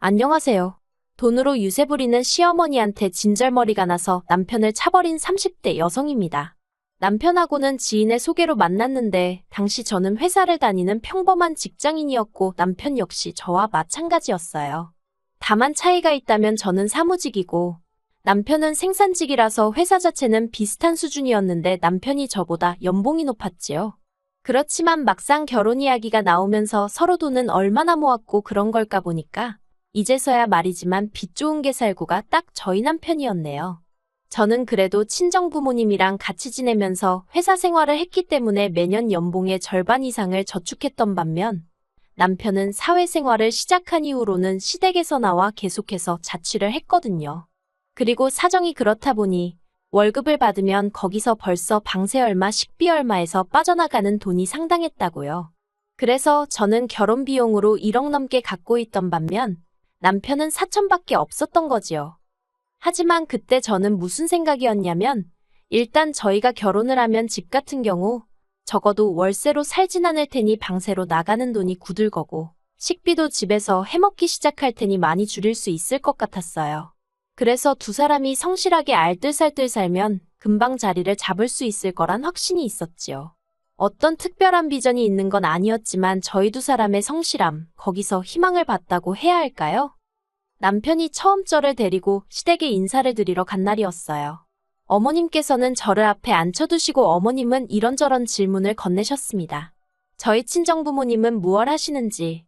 안녕하세요. 돈으로 유세 부리는 시어머니한테 진절머리가 나서 남편을 차버린 30대 여성입니다. 남편하고는 지인의 소개로 만났는데 당시 저는 회사를 다니는 평범한 직장인이었고 남편 역시 저와 마찬가지였어요. 다만 차이가 있다면 저는 사무직이고 남편은 생산직이라서 회사 자체는 비슷한 수준이었는데 남편이 저보다 연봉이 높았지요. 그렇지만 막상 결혼 이야기가 나오면서 서로 돈은 얼마나 모았고 그런 걸까 보니까 이제서야 말이지만 빚 좋은 게 살구가 딱 저희 남편이었네요. 저는 그래도 친정부모님이랑 같이 지내면서 회사 생활을 했기 때문에 매년 연봉의 절반 이상을 저축했던 반면 남편은 사회생활을 시작한 이후로는 시댁에서 나와 계속해서 자취를 했거든요. 그리고 사정이 그렇다 보니 월급을 받으면 거기서 벌써 방세 얼마, 식비 얼마에서 빠져나가는 돈이 상당했다고요. 그래서 저는 결혼 비용으로 1억 넘게 갖고 있던 반면 남편은 4천밖에 없었던 거지요. 하지만 그때 저는 무슨 생각이었냐면 일단 저희가 결혼을 하면 집 같은 경우 적어도 월세로 살진 않을 테니 방세로 나가는 돈이 굳을 거고 식비도 집에서 해먹기 시작할 테니 많이 줄일 수 있을 것 같았어요. 그래서 두 사람이 성실하게 알뜰살뜰 살면 금방 자리를 잡을 수 있을 거란 확신이 있었지요. 어떤 특별한 비전이 있는 건 아니었지만 저희 두 사람의 성실함, 거기서 희망을 봤다고 해야 할까요? 남편이 처음 저를 데리고 시댁에 인사를 드리러 간 날이었어요. 어머님께서는 저를 앞에 앉혀두시고 어머님은 이런저런 질문을 건네셨습니다. 저희 친정부모님은 무얼 하시는지,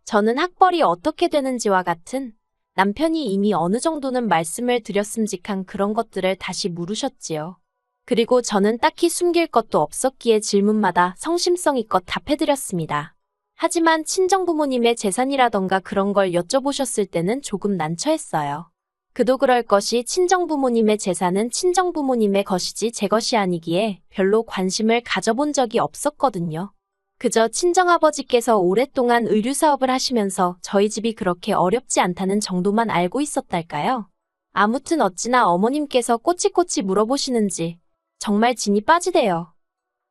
저는 학벌이 어떻게 되는지와 같은 남편이 이미 어느 정도는 말씀을 드렸음직한 그런 것들을 다시 물으셨지요. 그리고 저는 딱히 숨길 것도 없었기에 질문마다 성심성의껏 답해드렸습니다. 하지만 친정부모님의 재산이라던가 그런 걸 여쭤보셨을 때는 조금 난처했어요. 그도 그럴 것이 친정부모님의 재산은 친정부모님의 것이지 제 것이 아니기에 별로 관심을 가져본 적이 없었거든요. 그저 친정아버지께서 오랫동안 의류사업을 하시면서 저희 집이 그렇게 어렵지 않다는 정도만 알고 있었달까요? 아무튼 어찌나 어머님께서 꼬치꼬치 물어보시는지 정말 진이 빠지대요.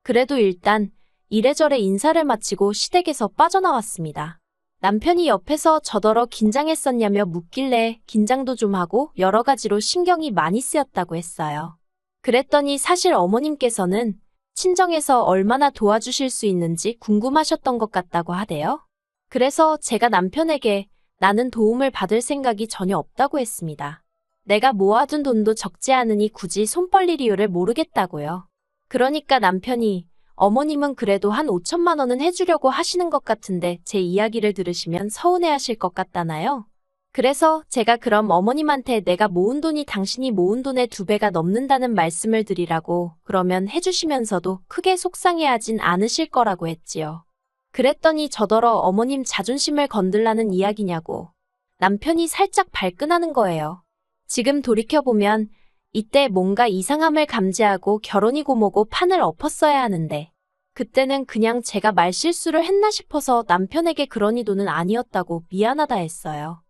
그래도 일단 이래저래 인사를 마치고 시댁에서 빠져나왔습니다. 남편이 옆에서 저더러 긴장했었냐며 묻길래 긴장도 좀 하고 여러 가지로 신경이 많이 쓰였다고 했어요. 그랬더니 사실 어머님께서는 친정에서 얼마나 도와주실 수 있는지 궁금하셨던 것 같다고 하대요. 그래서 제가 남편에게 나는 도움을 받을 생각이 전혀 없다고 했습니다. 내가 모아둔 돈도 적지 않으니 굳이 손 벌릴 이유를 모르겠다고요. 그러니까 남편이 어머님은 그래도 한 5천만 원은 해주려고 하시는 것 같은데 제 이야기를 들으시면 서운해하실 것 같다나요? 그래서 제가 그럼 어머님한테 내가 모은 돈이 당신이 모은 돈의 2배가 넘는다는 말씀을 드리라고 그러면 해주시면서도 크게 속상해하진 않으실 거라고 했지요. 그랬더니 저더러 어머님 자존심을 건들라는 이야기냐고 남편이 살짝 발끈하는 거예요. 지금 돌이켜보면 이때 뭔가 이상함을 감지하고 결혼이고 뭐고 판을 엎었어야 하는데 그때는 그냥 제가 말실수를 했나 싶어서 남편에게 그러니 돈은 아니었다고 미안하다 했어요.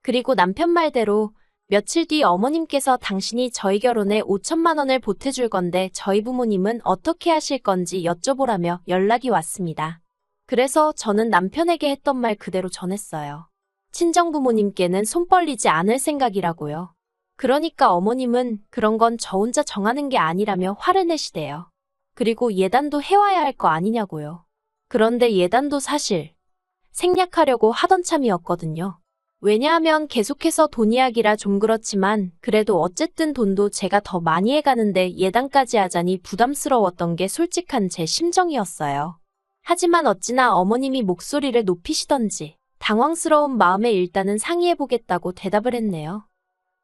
그리고 남편 말대로 며칠 뒤 어머님께서 당신이 저희 결혼에 5천만 원을 보태줄 건데 저희 부모님은 어떻게 하실 건지 여쭤보라며 연락이 왔습니다. 그래서 저는 남편에게 했던 말 그대로 전했어요. 친정부모님께는 손 벌리지 않을 생각이라고요. 그러니까 어머님은 그런 건 저 혼자 정하는 게 아니라며 화를 내시대요. 그리고 예단도 해와야 할 거 아니냐고요. 그런데 예단도 사실 생략하려고 하던 참이었거든요. 왜냐하면 계속해서 돈 이야기라 좀 그렇지만 그래도 어쨌든 돈도 제가 더 많이 해가는데 예단까지 하자니 부담스러웠던 게 솔직한 제 심정이었어요. 하지만 어찌나 어머님이 목소리를 높이시던지 당황스러운 마음에 일단은 상의해보겠다고 대답을 했네요.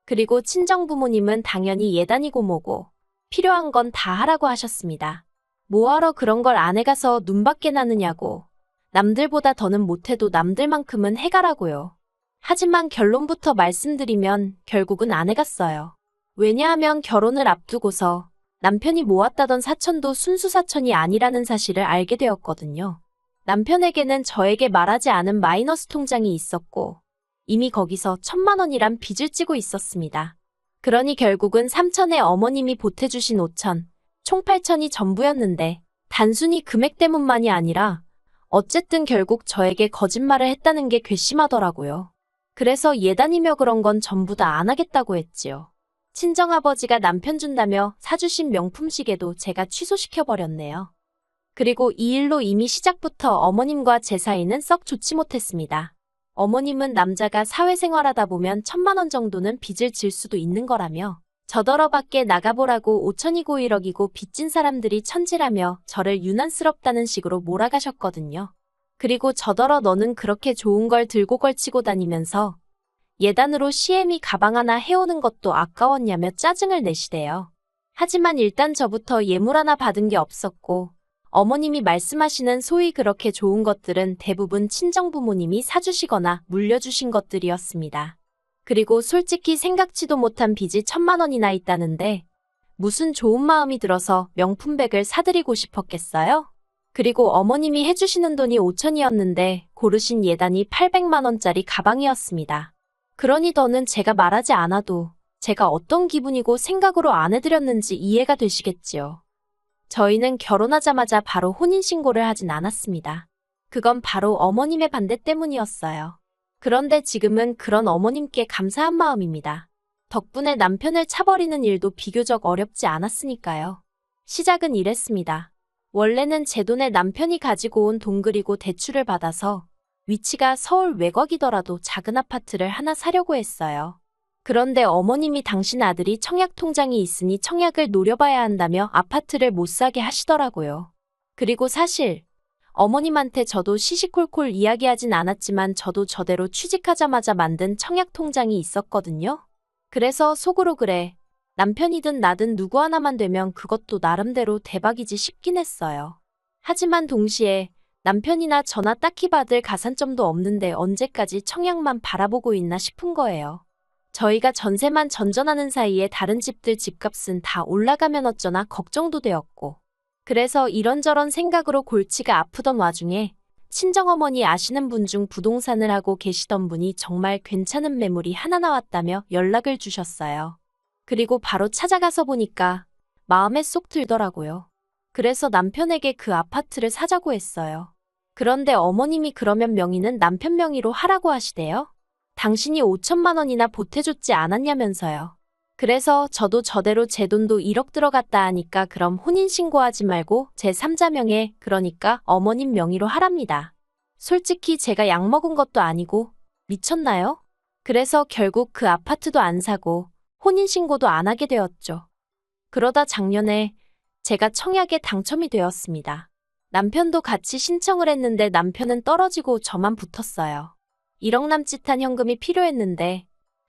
그리고 친정부모님은 당연히 예단이고 뭐고 필요한 건 다 하라고 하셨습니다. 뭐하러 그런 걸 안 해가서 눈밖에 나느냐고. 남들보다 더는 못해도 남들만큼은 해가라고요. 하지만 결론부터 말씀드리면 결국은 안 해갔어요. 왜냐하면 결혼을 앞두고서 남편이 모았다던 사천도 순수 사천이 아니라는 사실을 알게 되었거든요. 남편에게는 저에게 말하지 않은 마이너스 통장이 있었고 이미 거기서 1,000만 원이란 빚을 지고 있었습니다. 그러니 결국은 3천에 어머님이 보태주신 5천, 총 8천이 전부였는데 단순히 금액 때문만이 아니라 어쨌든 결국 저에게 거짓말을 했다는 게 괘씸하더라고요. 그래서 예단이며 그런 건 전부 다 안 하겠다고 했지요. 친정아버지가 남편 준다며 사주신 명품 시계도 제가 취소시켜버렸네요. 그리고 이 일로 이미 시작부터 어머님과 제 사이는 썩 좋지 못했습니다. 어머님은 남자가 사회생활하다 보면 1,000만 원 정도는 빚을 질 수도 있는 거라며 저더러 밖에 나가보라고 5천이고 1억이고 빚진 사람들이 천지라며 저를 유난스럽다는 식으로 몰아가셨거든요. 그리고 저더러 너는 그렇게 좋은 걸 들고 걸치고 다니면서 예단으로 시애미 가방 하나 해오는 것도 아까웠냐며 짜증을 내시대요. 하지만 일단 저부터 예물 하나 받은 게 없었고 어머님이 말씀하시는 소위 그렇게 좋은 것들은 대부분 친정부모님이 사주시거나 물려주신 것들이었습니다. 그리고 솔직히 생각지도 못한 빚이 1,000만 원이나 있다는데 무슨 좋은 마음이 들어서 명품백을 사드리고 싶었겠어요? 그리고 어머님이 해주시는 돈이 5천이었는데 고르신 예단이 800만 원짜리 가방이었습니다. 그러니 더는 제가 말하지 않아도 제가 어떤 기분이고 생각으로 안 해드렸는지 이해가 되시겠지요. 저희는 결혼하자마자 바로 혼인신고를 하진 않았습니다. 그건 바로 어머님의 반대 때문이었어요. 그런데 지금은 그런 어머님께 감사한 마음입니다. 덕분에 남편을 차버리는 일도 비교적 어렵지 않았으니까요. 시작은 이랬습니다. 원래는 제 돈에 남편이 가지고 온 돈 그리고 대출을 받아서 위치가 서울 외곽이더라도 작은 아파트를 하나 사려고 했어요. 그런데 어머님이 당신 아들이 청약 통장이 있으니 청약을 노려봐야 한다며 아파트를 못 사게 하시더라고요. 그리고 사실 어머님한테 저도 시시콜콜 이야기하진 않았지만 저도 저대로 취직하자마자 만든 청약 통장이 있었거든요. 그래서 속으로 그래, 남편이든 나든 누구 하나만 되면 그것도 나름대로 대박이지 싶긴 했어요. 하지만 동시에 남편이나 저나 딱히 받을 가산점도 없는데 언제까지 청약만 바라보고 있나 싶은 거예요. 저희가 전세만 전전하는 사이에 다른 집들 집값은 다 올라가면 어쩌나 걱정도 되었고 그래서 이런저런 생각으로 골치가 아프던 와중에 친정어머니 아시는 분 중 부동산을 하고 계시던 분이 정말 괜찮은 매물이 하나 나왔다며 연락을 주셨어요. 그리고 바로 찾아가서 보니까 마음에 쏙 들더라고요. 그래서 남편에게 그 아파트를 사자고 했어요. 그런데 어머님이 그러면 명의는 남편 명의로 하라고 하시대요. 당신이 5천만 원이나 보태줬지 않았냐면서요. 그래서 저도 저대로 제 돈도 1억 들어갔다 하니까 그럼 혼인신고하지 말고 제 3자 명의, 그러니까 어머님 명의로 하랍니다. 솔직히 제가 약 먹은 것도 아니고 미쳤나요? 그래서 결국 그 아파트도 안 사고 혼인신고도 안 하게 되었죠. 그러다 작년에 제가 청약에 당첨이 되었습니다. 남편도 같이 신청을 했는데 남편은 떨어지고 저만 붙었어요. 1억 남짓한 현금이 필요했는데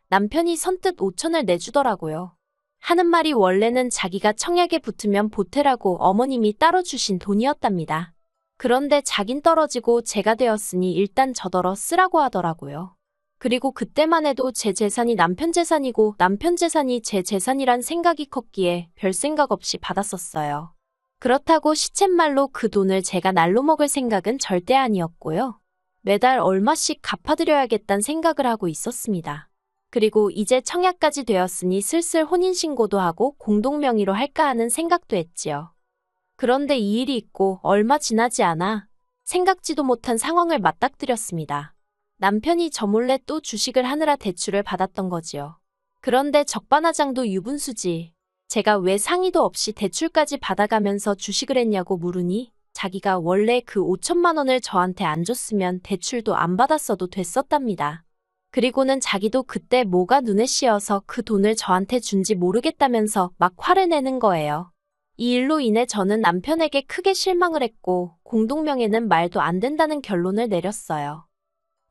남편이 선뜻 5천을 내주더라고요. 하는 말이 원래는 자기가 청약에 붙으면 보태라고 어머님이 따로 주신 돈이었답니다. 그런데 자긴 떨어지고 제가 되었으니 일단 저더러 쓰라고 하더라고요. 그리고 그때만 해도 제 재산이 남편 재산이고 남편 재산이 제 재산이란 생각이 컸기에 별 생각 없이 받았었어요. 그렇다고 시쳇말로 그 돈을 제가 날로 먹을 생각은 절대 아니었고요. 매달 얼마씩 갚아드려야겠다는 생각을 하고 있었습니다. 그리고 이제 청약까지 되었으니 슬슬 혼인신고도 하고 공동명의로 할까 하는 생각도 했지요. 그런데 이 일이 있고 얼마 지나지 않아 생각지도 못한 상황을 맞닥뜨렸습니다. 남편이 저 몰래 또 주식을 하느라 대출을 받았던 거지요. 그런데 적반하장도 유분수지. 제가 왜 상의도 없이 대출까지 받아가면서 주식을 했냐고 물으니 자기가 원래 그 5천만 원을 저한테 안 줬으면 대출도 안 받았어도 됐었답니다. 그리고는 자기도 그때 뭐가 눈에 씌어서 그 돈을 저한테 준지 모르겠다면서 막 화를 내는 거예요. 이 일로 인해 저는 남편에게 크게 실망을 했고 공동명예는 말도 안 된다는 결론을 내렸어요.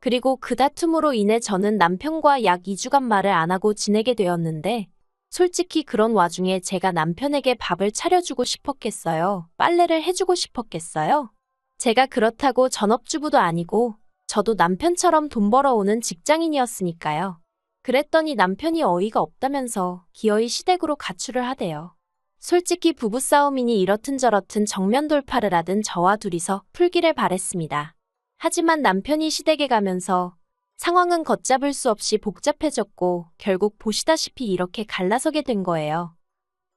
그리고 그 다툼으로 인해 저는 남편과 약 2주간 말을 안 하고 지내게 되었는데 솔직히 그런 와중에 제가 남편에게 밥을 차려주고 싶었겠어요? 빨래를 해주고 싶었겠어요? 제가 그렇다고 전업주부도 아니고 저도 남편처럼 돈 벌어오는 직장인이었으니까요. 그랬더니 남편이 어이가 없다면서 기어이 시댁으로 가출을 하대요. 솔직히 부부싸움이니 이렇든 저렇든 정면 돌파를 하든 저와 둘이서 풀기를 바랬습니다. 하지만 남편이 시댁에 가면서 상황은 걷잡을 수 없이 복잡해졌고 결국 보시다시피 이렇게 갈라서게 된 거예요.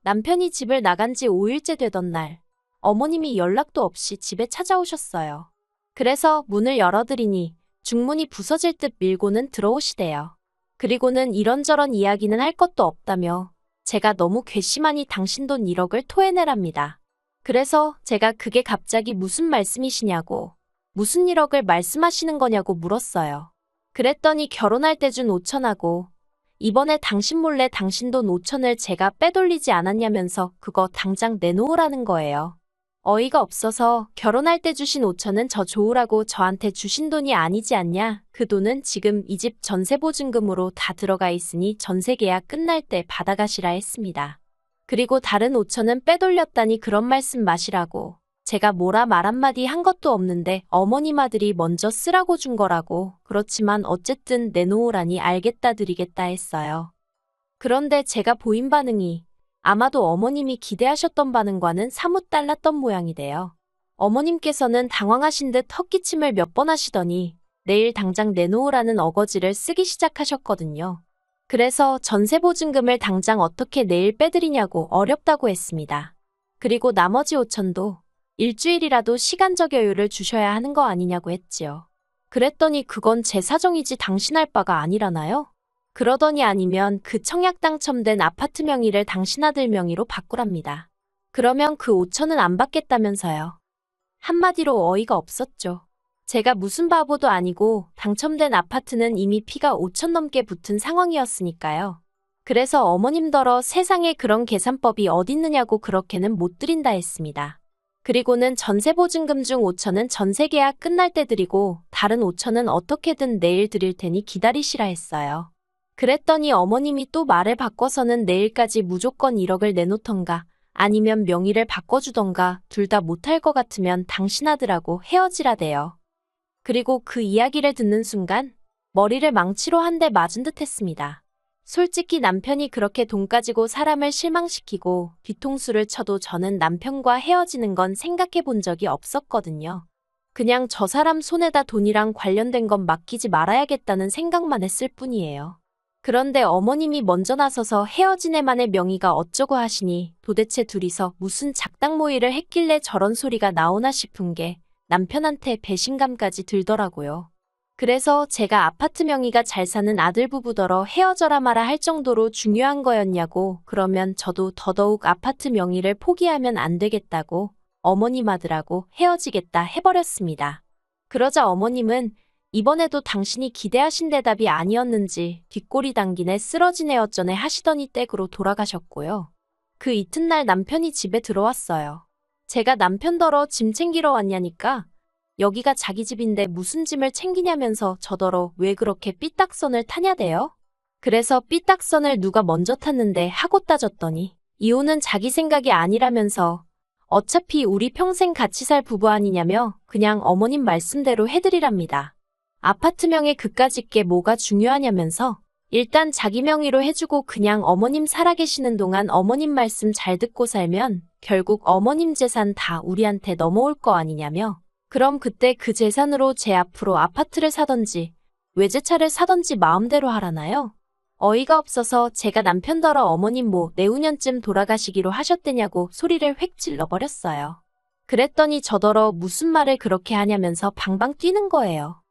남편이 집을 나간 지 5일째 되던 날 어머님이 연락도 없이 집에 찾아오셨어요. 그래서 문을 열어드리니 중문이 부서질 듯 밀고는 들어오시대요. 그리고는 이런저런 이야기는 할 것도 없다며 제가 너무 괘씸하니 당신 돈 1억을 토해내랍니다. 그래서 제가 그게 갑자기 무슨 말씀이시냐고, 무슨 1억을 말씀하시는 거냐고 물었어요. 그랬더니 결혼할 때 준 5천하고 이번에 당신 몰래 당신 돈 5천을 제가 빼돌리지 않았냐면서 그거 당장 내놓으라는 거예요. 어이가 없어서 결혼할 때 주신 5천은 저 좋으라고 저한테 주신 돈이 아니지 않냐? 그 돈은 지금 이 집 전세보증금으로 다 들어가 있으니 전세계약 끝날 때 받아가시라 했습니다. 그리고 다른 5천은 빼돌렸다니 그런 말씀 마시라고. 제가 뭐라 말 한마디 한 것도 없는데 어머님 아들이 먼저 쓰라고 준 거라고. 그렇지만 어쨌든 내놓으라니 알겠다 드리겠다 했어요. 그런데 제가 보인 반응이 아마도 어머님이 기대하셨던 반응과는 사뭇 달랐던 모양이래요. 어머님께서는 당황하신 듯 헛기침을 몇 번 하시더니 내일 당장 내놓으라는 어거지를 쓰기 시작하셨거든요. 그래서 전세보증금을 당장 어떻게 내일 빼드리냐고 어렵다고 했습니다. 그리고 나머지 5천도 일주일이라도 시간적 여유를 주셔야 하는 거 아니냐고 했지요. 그랬더니 그건 제 사정이지 당신 할 바가 아니라나요? 그러더니 아니면 그 청약 당첨된 아파트 명의를 당신 아들 명의로 바꾸랍니다. 그러면 그 5천은 안 받겠다면서요. 한마디로 어이가 없었죠. 제가 무슨 바보도 아니고 당첨된 아파트는 이미 피가 5천 넘게 붙은 상황이었으니까요. 그래서 어머님더러 세상에 그런 계산법이 어딨느냐고 그렇게는 못 드린다 했습니다. 그리고는 전세보증금 중 5천은 전세계약 끝날 때 드리고 다른 5천은 어떻게든 내일 드릴 테니 기다리시라 했어요. 그랬더니 어머님이 또 말을 바꿔서는 내일까지 무조건 1억을 내놓던가 아니면 명의를 바꿔주던가 둘 다 못할 것 같으면 당신 아들하고 헤어지라대요. 그리고 그 이야기를 듣는 순간 머리를 망치로 한 대 맞은 듯 했습니다. 솔직히 남편이 그렇게 돈 가지고 사람을 실망시키고 뒤통수를 쳐도 저는 남편과 헤어지는 건 생각해 본 적이 없었거든요. 그냥 저 사람 손에다 돈이랑 관련된 건 맡기지 말아야겠다는 생각만 했을 뿐이에요. 그런데 어머님이 먼저 나서서 헤어진 애만의 명의가 어쩌고 하시니 도대체 둘이서 무슨 작당 모의를 했길래 저런 소리가 나오나 싶은 게 남편한테 배신감까지 들더라고요. 그래서 제가 아파트 명의가 잘 사는 아들 부부더러 헤어져라 마라 할 정도로 중요한 거였냐고 그러면 저도 더더욱 아파트 명의를 포기하면 안 되겠다고 어머님 아들하고 헤어지겠다 해버렸습니다. 그러자 어머님은 이번에도 당신이 기대하신 대답이 아니었는지 뒷골이 당기네 쓰러지네 어쩌네 하시더니 댁으로 돌아가셨고요. 그 이튿날 남편이 집에 들어왔어요. 제가 남편더러 짐 챙기러 왔냐니까 여기가 자기 집인데 무슨 짐을 챙기냐면서 저더러 왜 그렇게 삐딱선을 타냐대요? 그래서 삐딱선을 누가 먼저 탔는데 하고 따졌더니 이혼은 자기 생각이 아니라면서 어차피 우리 평생 같이 살 부부 아니냐며 그냥 어머님 말씀대로 해드리랍니다. 아파트 명에 그까짓 게 뭐가 중요하냐면서 일단 자기 명의로 해주고 그냥 어머님 살아계시는 동안 어머님 말씀 잘 듣고 살면 결국 어머님 재산 다 우리한테 넘어올 거 아니냐며 그럼 그때 그 재산으로 제 앞으로 아파트를 사던지 외제차를 사던지 마음대로 하라나요? 어이가 없어서 제가 남편더러 어머님 뭐 내후년쯤 돌아가시기로 하셨대냐고 소리를 획 질러버렸어요. 그랬더니 저더러 무슨 말을 그렇게 하냐면서 방방 뛰는 거예요.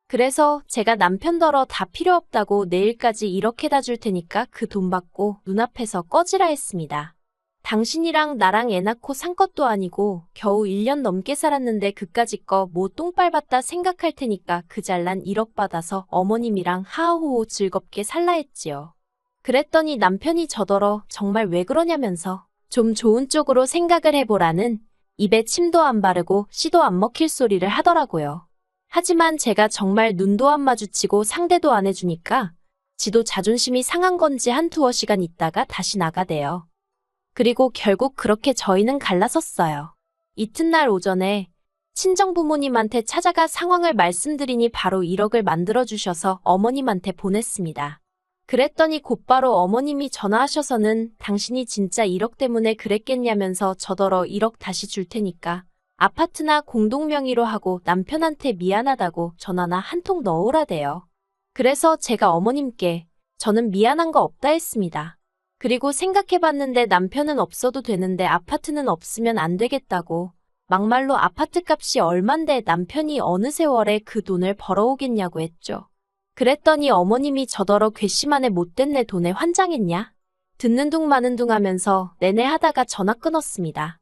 그래서 제가 남편더러 다 필요 없다고 내일까지 이렇게 다 줄 테니까 그 돈 받고 눈앞에서 꺼지라 했습니다. 당신이랑 나랑 애 낳고 산 것도 아니고 겨우 1년 넘게 살았는데 그까짓 거 뭐 똥빨 봤다 생각할 테니까 그 잘난 1억 받아서 어머님이랑 하하호호 즐겁게 살라 했지요. 그랬더니 남편이 저더러 정말 왜 그러냐면서 좀 좋은 쪽으로 생각을 해보라는 입에 침도 안 바르고 씨도 안 먹힐 소리를 하더라고요. 하지만 제가 정말 눈도 안 마주치고 상대도 안 해주니까 지도 자존심이 상한 건지 한 두어 시간 있다가 다시 나가대요. 그리고 결국 그렇게 저희는 갈라섰어요. 이튿날 오전에 친정부모님한테 찾아가 상황을 말씀드리니 바로 1억을 만들어주셔서 어머님한테 보냈습니다. 그랬더니 곧바로 어머님이 전화하셔서는 당신이 진짜 1억 때문에 그랬겠냐면서 저더러 1억 다시 줄 테니까 아파트나 공동명의로 하고 남편한테 미안하다고 전화나 한 통 넣으라대요. 그래서 제가 어머님께 저는 미안한 거 없다 했습니다. 그리고 생각해봤는데 남편은 없어도 되는데 아파트는 없으면 안 되겠다고 막말로 아파트 값이 얼만데 남편이 어느 세월에 그 돈을 벌어오겠냐고 했죠. 그랬더니 어머님이 저더러 괘씸하네 못된 내 돈에 환장했냐? 듣는 둥 마는 둥 하면서 내내 하다가 전화 끊었습니다.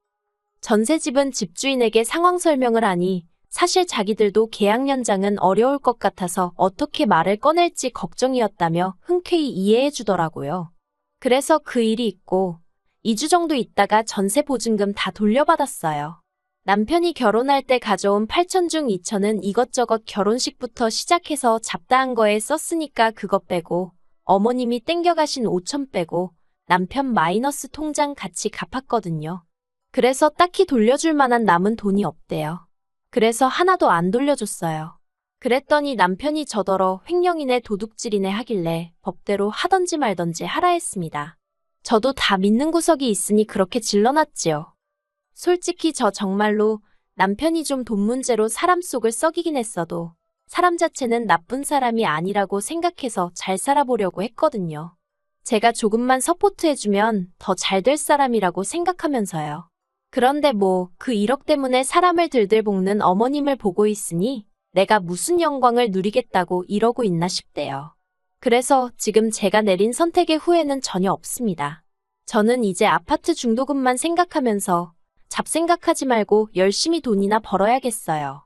전세집은 집주인에게 상황 설명을 하니 사실 자기들도 계약 연장은 어려울 것 같아서 어떻게 말을 꺼낼지 걱정이었다며 흔쾌히 이해해 주더라고요. 그래서 그 일이 있고 2주 정도 있다가 전세 보증금 다 돌려받았어요. 남편이 결혼할 때 가져온 8천 중 2천은 이것저것 결혼식부터 시작해서 잡다한 거에 썼으니까 그거 빼고 어머님이 땡겨가신 5천 빼고 남편 마이너스 통장 같이 갚았거든요. 그래서 딱히 돌려줄 만한 남은 돈이 없대요. 그래서 하나도 안 돌려줬어요. 그랬더니 남편이 저더러 횡령이네 도둑질이네 하길래 법대로 하던지 말던지 하라 했습니다. 저도 다 믿는 구석이 있으니 그렇게 질러놨지요. 솔직히 저 정말로 남편이 좀 돈 문제로 사람 속을 썩이긴 했어도 사람 자체는 나쁜 사람이 아니라고 생각해서 잘 살아보려고 했거든요. 제가 조금만 서포트해주면 더 잘 될 사람이라고 생각하면서요. 그런데 뭐 그 1억 때문에 사람을 들들 볶는 어머님을 보고 있으니 내가 무슨 영광을 누리겠다고 이러고 있나 싶대요. 그래서 지금 제가 내린 선택의 후회는 전혀 없습니다. 저는 이제 아파트 중도금만 생각하면서 잡생각하지 말고 열심히 돈이나 벌어야겠어요.